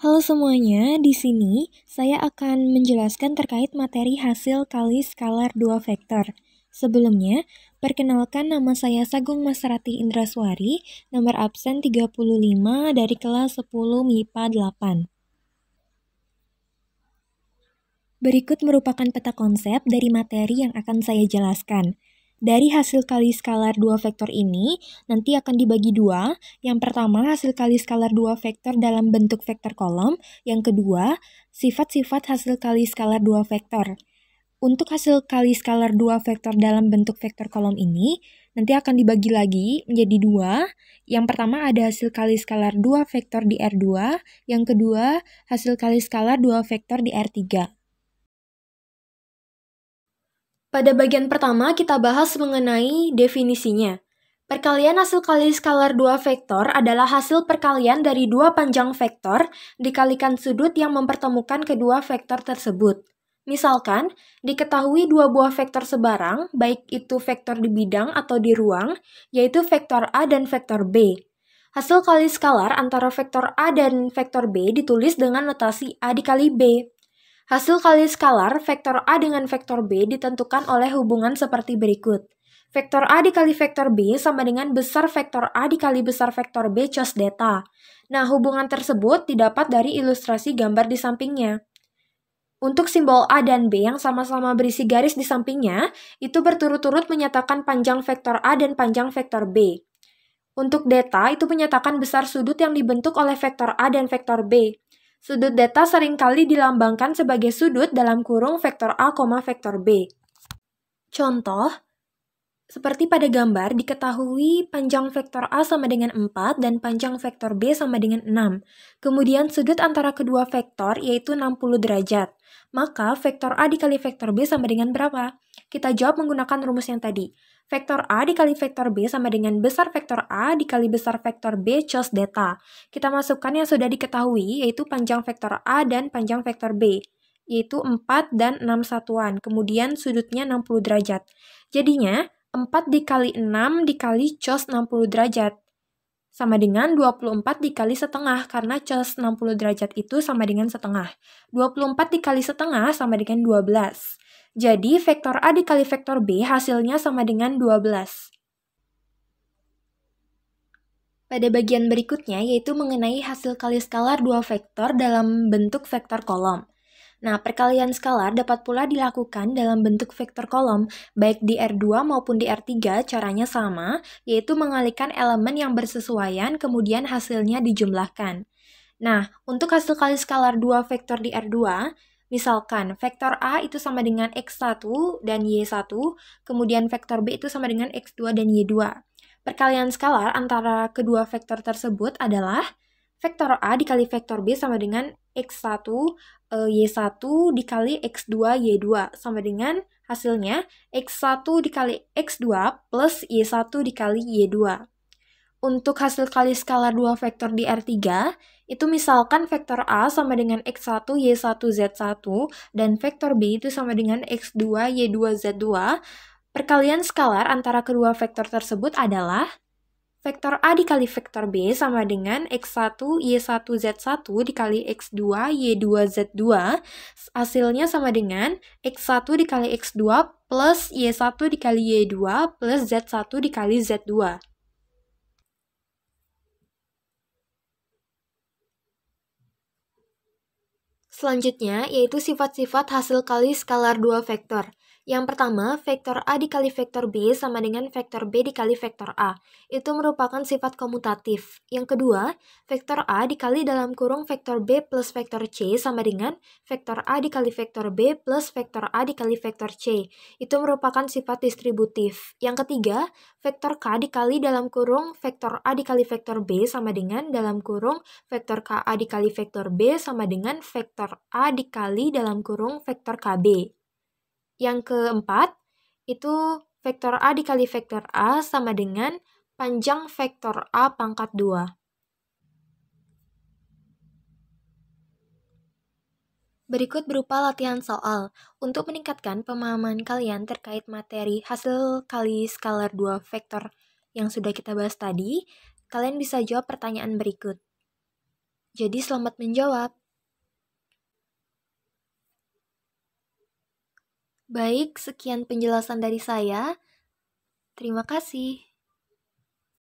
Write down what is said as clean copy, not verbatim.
Halo semuanya, di sini saya akan menjelaskan terkait materi hasil kali skalar dua vektor. Sebelumnya, perkenalkan nama saya Sagung Masrati Indraswari, nomor absen 35 dari kelas 10 MIPA 8. Berikut merupakan peta konsep dari materi yang akan saya jelaskan. Dari hasil kali skalar dua vektor ini, nanti akan dibagi dua. Yang pertama, hasil kali skalar dua vektor dalam bentuk vektor kolom. Yang kedua, sifat-sifat hasil kali skalar dua vektor. Untuk hasil kali skalar dua vektor dalam bentuk vektor kolom ini, nanti akan dibagi lagi menjadi dua. Yang pertama ada hasil kali skalar dua vektor di R2. Yang kedua, hasil kali skalar dua vektor di R3. Pada bagian pertama, kita bahas mengenai definisinya. Perkalian hasil kali skalar dua vektor adalah hasil perkalian dari dua panjang vektor dikalikan sudut yang mempertemukan kedua vektor tersebut. Misalkan, diketahui dua buah vektor sebarang, baik itu vektor di bidang atau di ruang, yaitu vektor A dan vektor B. Hasil kali skalar antara vektor A dan vektor B ditulis dengan notasi A dikali B. Hasil kali skalar vektor A dengan vektor B ditentukan oleh hubungan seperti berikut. Vektor A dikali vektor B sama dengan besar vektor A dikali besar vektor B cos theta. Nah, hubungan tersebut didapat dari ilustrasi gambar di sampingnya. Untuk simbol A dan B yang sama-sama berisi garis di sampingnya, itu berturut-turut menyatakan panjang vektor A dan panjang vektor B. Untuk theta, itu menyatakan besar sudut yang dibentuk oleh vektor A dan vektor B. Sudut theta seringkali dilambangkan sebagai sudut dalam kurung vektor A, vektor B. Contoh, seperti pada gambar diketahui panjang vektor A sama dengan 4 dan panjang vektor B sama dengan 6. Kemudian sudut antara kedua vektor yaitu 60 derajat. Maka vektor A dikali vektor B sama dengan berapa? Kita jawab menggunakan rumus yang tadi. Vektor A dikali vektor B sama dengan besar vektor A dikali besar vektor B cos theta. Kita masukkan yang sudah diketahui yaitu panjang vektor A dan panjang vektor B, yaitu 4 dan 6 satuan. Kemudian sudutnya 60 derajat. Jadinya 4 dikali 6 dikali cos 60 derajat sama dengan 24 dikali setengah karena cos 60 derajat itu sama dengan setengah. 24 dikali setengah sama dengan 12. Jadi, vektor A dikali vektor B hasilnya sama dengan 12. Pada bagian berikutnya, yaitu mengenai hasil kali skalar dua vektor dalam bentuk vektor kolom. Nah, perkalian skalar dapat pula dilakukan dalam bentuk vektor kolom, baik di R2 maupun di R3 caranya sama, yaitu mengalihkan elemen yang bersesuaian kemudian hasilnya dijumlahkan. Nah, untuk hasil kali skalar dua vektor di R2, misalkan vektor A itu sama dengan X1 dan Y1, kemudian vektor B itu sama dengan X2 dan Y2. Perkalian skalar antara kedua vektor tersebut adalah vektor A dikali vektor B sama dengan X1, Y1 dikali X2, Y2 sama dengan hasilnya X1 dikali X2 plus Y1 dikali Y2. Untuk hasil kali skalar dua vektor di R3, itu misalkan vektor A sama dengan X1, Y1, Z1, dan vektor B itu sama dengan X2, Y2, Z2, perkalian skalar antara kedua vektor tersebut adalah vektor A dikali vektor B sama dengan X1, Y1, Z1 dikali X2, Y2, Z2, hasilnya sama dengan X1 dikali X2 plus Y1 dikali Y2 plus Z1 dikali Z2. Selanjutnya, yaitu sifat-sifat hasil kali skalar dua vektor. Yang pertama, vektor A dikali vektor B sama dengan vektor B dikali vektor A. Itu merupakan sifat komutatif. Yang kedua, vektor A dikali dalam kurung vektor B plus vektor C sama dengan vektor A dikali vektor B plus vektor A dikali vektor C. Itu merupakan sifat distributif. Yang ketiga, vektor K dikali dalam kurung vektor A dikali vektor B sama dengan dalam kurung vektor KA dikali vektor B sama dengan vektor A dikali dalam kurung vektor KB. Yang keempat, itu vektor A dikali vektor A sama dengan panjang vektor A pangkat 2. Berikut berupa latihan soal untuk meningkatkan pemahaman kalian terkait materi hasil kali skalar dua vektor yang sudah kita bahas tadi. Kalian bisa jawab pertanyaan berikut. Jadi selamat menjawab. Baik, sekian penjelasan dari saya. Terima kasih.